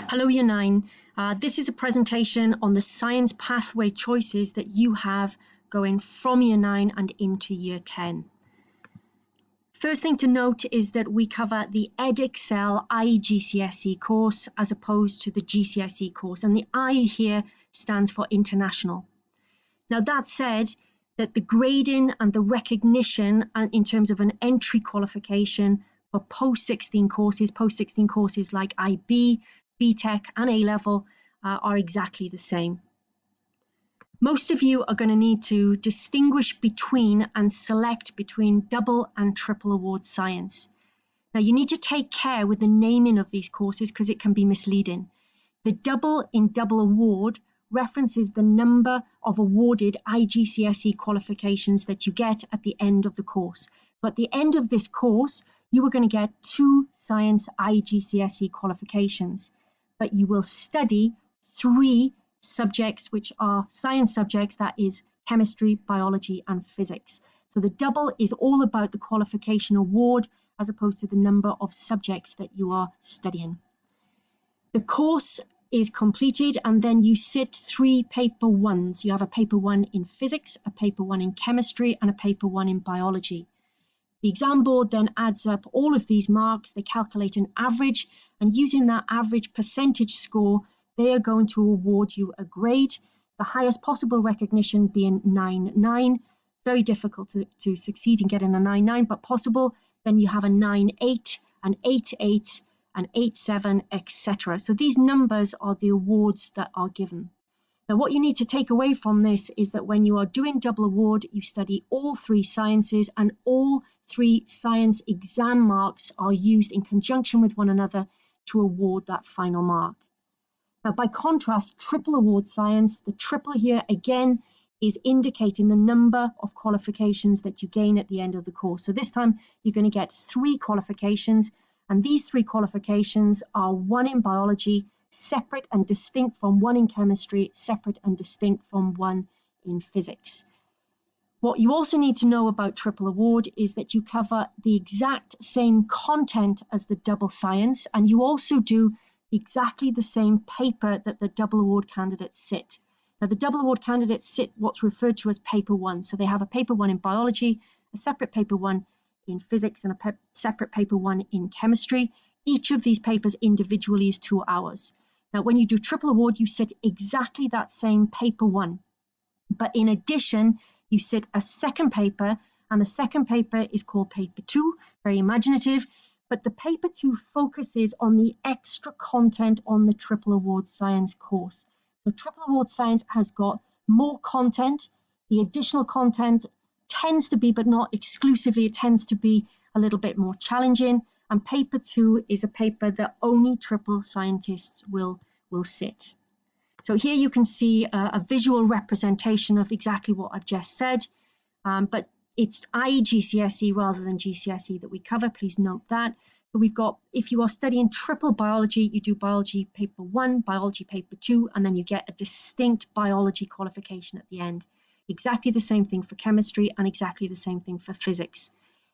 Hello Year 9. This is a presentation on the science pathway choices that you have going from Year 9 and into Year 10. First thing to note is that we cover the Edexcel IGCSE course as opposed to the GCSE course, and the I here stands for international. Now that said, that the grading and the recognition in terms of an entry qualification for post-16 courses like IB, BTEC and A-level are exactly the same. Most of you are going to need to distinguish between and select between double and triple award science. Now you need to take care with the naming of these courses because it can be misleading. The double in double award references the number of awarded IGCSE qualifications that you get at the end of the course. So at the end of this course, you are going to get 2 science IGCSE qualifications, but you will study 3 subjects which are science subjects, that is chemistry, biology and physics. So the double is all about the qualification award as opposed to the number of subjects that you are studying. The course is completed and then you sit 3 paper 1s. You have a paper 1 in physics, a paper 1 in chemistry and a paper 1 in biology. The exam board then adds up all of these marks, they calculate an average, and using that average percentage score, they are going to award you a grade, the highest possible recognition being 9.9. Very difficult to succeed in getting a 9.9, but possible. Then you have a 9.8, an 8.8, an 8.7, etc. So these numbers are the awards that are given. Now what you need to take away from this is that when you are doing double award, you study all 3 sciences and all 3 science exam marks are used in conjunction with one another to award that final mark. Now by contrast, triple award science, the triple here again is indicating the number of qualifications that you gain at the end of the course. So this time you're going to get 3 qualifications, and these 3 qualifications are 1 in biology, separate and distinct from 1 in chemistry, separate and distinct from 1 in physics. What you also need to know about triple award is that you cover the exact same content as the double science, and you also do exactly the same paper that the double award candidates sit. Now the double award candidates sit what's referred to as paper 1. So they have a paper 1 in biology, a separate paper 1 in physics and a separate paper 1 in chemistry. Each of these papers individually is 2 hours. Now when you do triple award, you sit exactly that same paper 1, but in addition you sit a second paper, and the second paper is called paper 2, very imaginative, but the paper 2 focuses on the extra content on the triple award science course. So triple award science has got more content. The additional content tends to be, but not exclusively, it tends to be a little bit more challenging, and paper 2 is a paper that only triple scientists will sit. So here you can see a visual representation of exactly what I've just said, but it's IGCSE rather than GCSE that we cover, please note that. So we've got, if you are studying triple biology, you do biology paper 1, biology paper 2, and then you get a distinct biology qualification at the end. Exactly the same thing for chemistry and exactly the same thing for physics.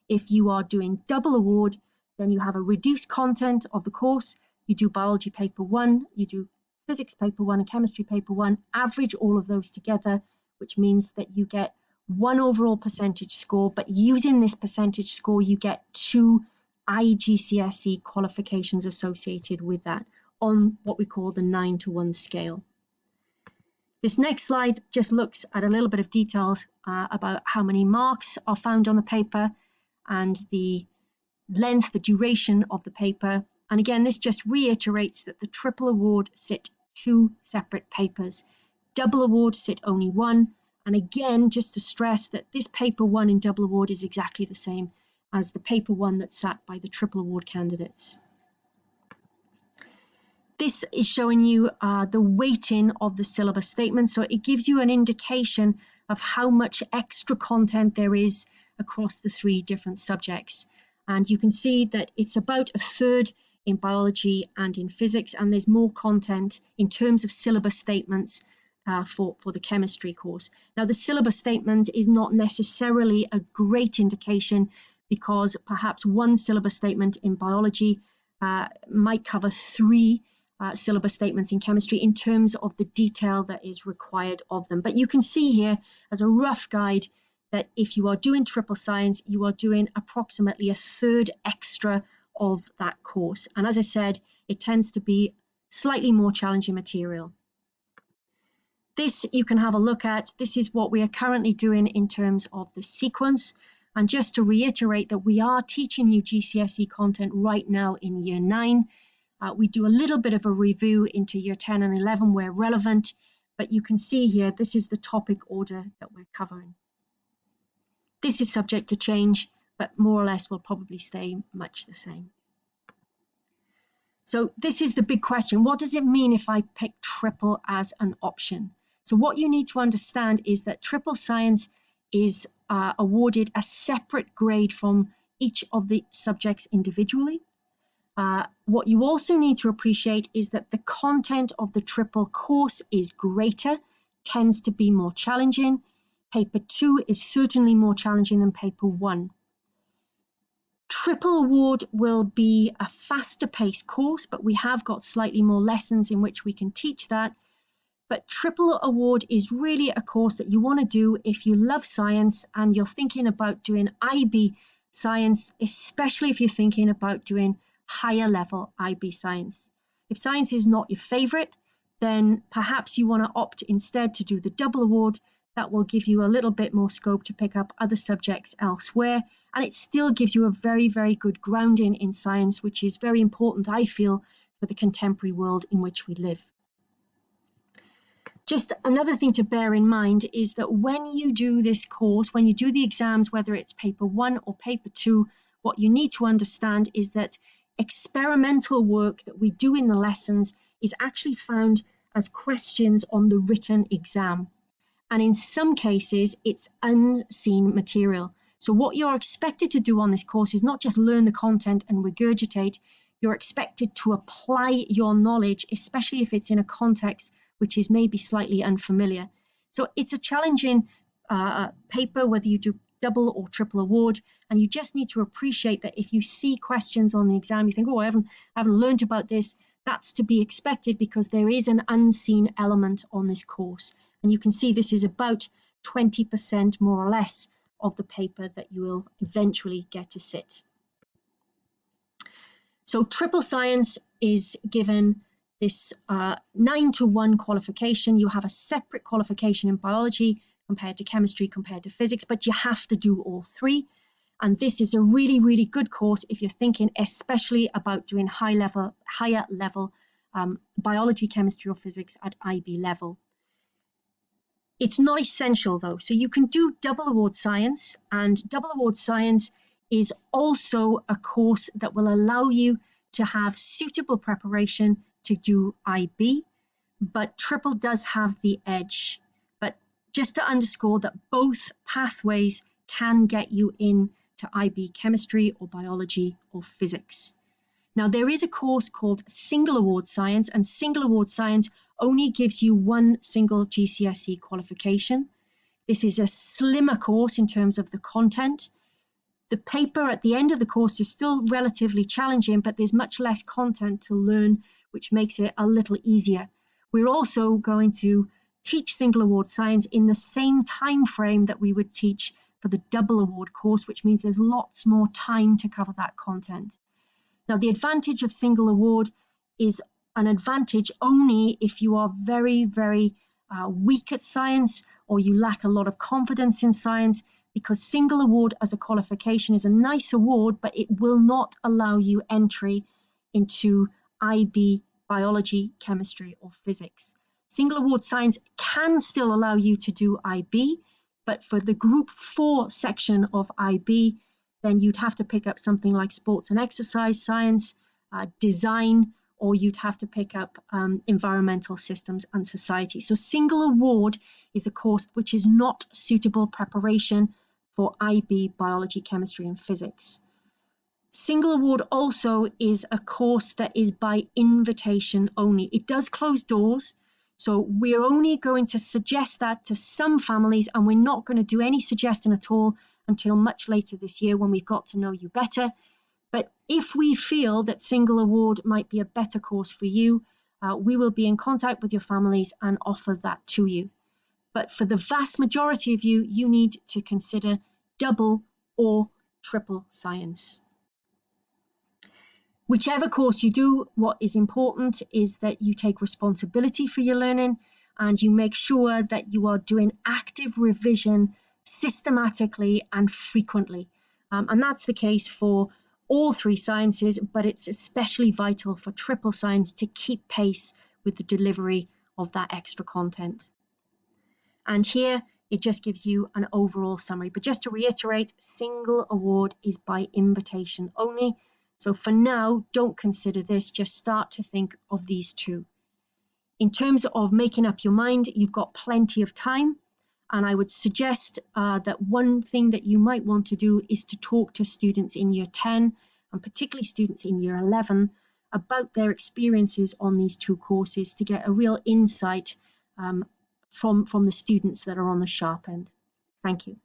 If you are doing double award, then you have a reduced content of the course, you do biology paper 1, you do physics paper 1 and chemistry paper 1, average all of those together, which means that you get 1 overall percentage score, but using this percentage score you get 2 IGCSE qualifications associated with that on what we call the 9-to-1 scale. This next slide just looks at a little bit of details about how many marks are found on the paper and the length, the duration of the paper. And again, this just reiterates that the triple award sit 2 separate papers. Double award sit only 1. And again, just to stress that this paper 1 in double award is exactly the same as the paper 1 that's sat by the triple award candidates. This is showing you the weighting of the syllabus statement. So it gives you an indication of how much extra content there is across the 3 different subjects. And you can see that it's about a third in biology and in physics, and there's more content in terms of syllabus statements for the chemistry course. Now the syllabus statement is not necessarily a great indication because perhaps one syllabus statement in biology might cover 3 syllabus statements in chemistry in terms of the detail that is required of them. But you can see here as a rough guide that if you are doing triple science, you are doing approximately a third extra of that course. And as I said, it tends to be slightly more challenging material. This you can have a look at. This is what we are currently doing in terms of the sequence. And just to reiterate that we are teaching you GCSE content right now in Year 9. We do a little bit of a review into Year 10 and 11 where relevant, but you can see here, this is the topic order that we're covering. This is subject to change, but more or less will probably stay much the same. So this is the big question. What does it mean if I pick triple as an option? So what you need to understand is that triple science is awarded a separate grade from each of the subjects individually. What you also need to appreciate is that the content of the triple course is greater, tends to be more challenging. Paper 2 is certainly more challenging than paper 1. Triple award will be a faster paced course, but we have got slightly more lessons in which we can teach that. But triple award is really a course that you want to do if you love science and you're thinking about doing IB science, especially if you're thinking about doing higher level IB science. If science is not your favorite, then perhaps you want to opt instead to do the double award. That will give you a little bit more scope to pick up other subjects elsewhere, and it still gives you a very, very good grounding in science, which is very important, I feel, for the contemporary world in which we live. Just another thing to bear in mind is that when you do this course, when you do the exams, whether it's paper 1 or paper 2, what you need to understand is that experimental work that we do in the lessons is actually found as questions on the written exam. And in some cases, it's unseen material. So what you're expected to do on this course is not just learn the content and regurgitate, you're expected to apply your knowledge, especially if it's in a context which is maybe slightly unfamiliar. So it's a challenging paper, whether you do double or triple award, and you just need to appreciate that if you see questions on the exam, you think, oh, I haven't learned about this. That's to be expected because there is an unseen element on this course. And you can see this is about 20% more or less of the paper that you will eventually get to sit. So triple science is given this 9-to-1 qualification. You have a separate qualification in biology compared to chemistry, compared to physics, but you have to do all three. And this is a really, really good course if you're thinking especially about doing higher level biology, chemistry, or physics at IB level. It's not essential though, so you can do double award science, and double award science is also a course that will allow you to have suitable preparation to do IB, but triple does have the edge. But just to underscore that both pathways can get you in to IB chemistry or biology or physics. Now there is a course called single award science, and single award science only gives you one single GCSE qualification. This is a slimmer course in terms of the content. The paper at the end of the course is still relatively challenging, but there's much less content to learn, which makes it a little easier. We're also going to teach single award science in the same time frame that we would teach for the double award course, which means there's lots more time to cover that content. Now, the advantage of single award is an advantage only if you are very, very weak at science or you lack a lot of confidence in science, because single award as a qualification is a nice award, but it will not allow you entry into IB, biology, chemistry, or physics. Single award science can still allow you to do IB, but for the group 4 section of IB, then you'd have to pick up something like sports and exercise science, design, or you'd have to pick up environmental systems and society. So single award is a course which is not suitable preparation for IB, biology, chemistry, and physics. Single award also is a course that is by invitation only. It does close doors, so we're only going to suggest that to some families, and we're not going to do any suggestion at all until much later this year when we've got to know you better. But if we feel that single award might be a better course for you, we will be in contact with your families and offer that to you. But for the vast majority of you, you need to consider double or triple science. Whichever course you do, what is important is that you take responsibility for your learning and you make sure that you are doing active revision systematically and frequently. And that's the case for all three sciences, but it's especially vital for triple science to keep pace with the delivery of that extra content. And here it just gives you an overall summary. But just to reiterate, single award is by invitation only. So for now, don't consider this, just start to think of these two. In terms of making up your mind, you've got plenty of time. And I would suggest that one thing that you might want to do is to talk to students in year 10, and particularly students in year 11, about their experiences on these two courses to get a real insight from the students that are on the sharp end. Thank you.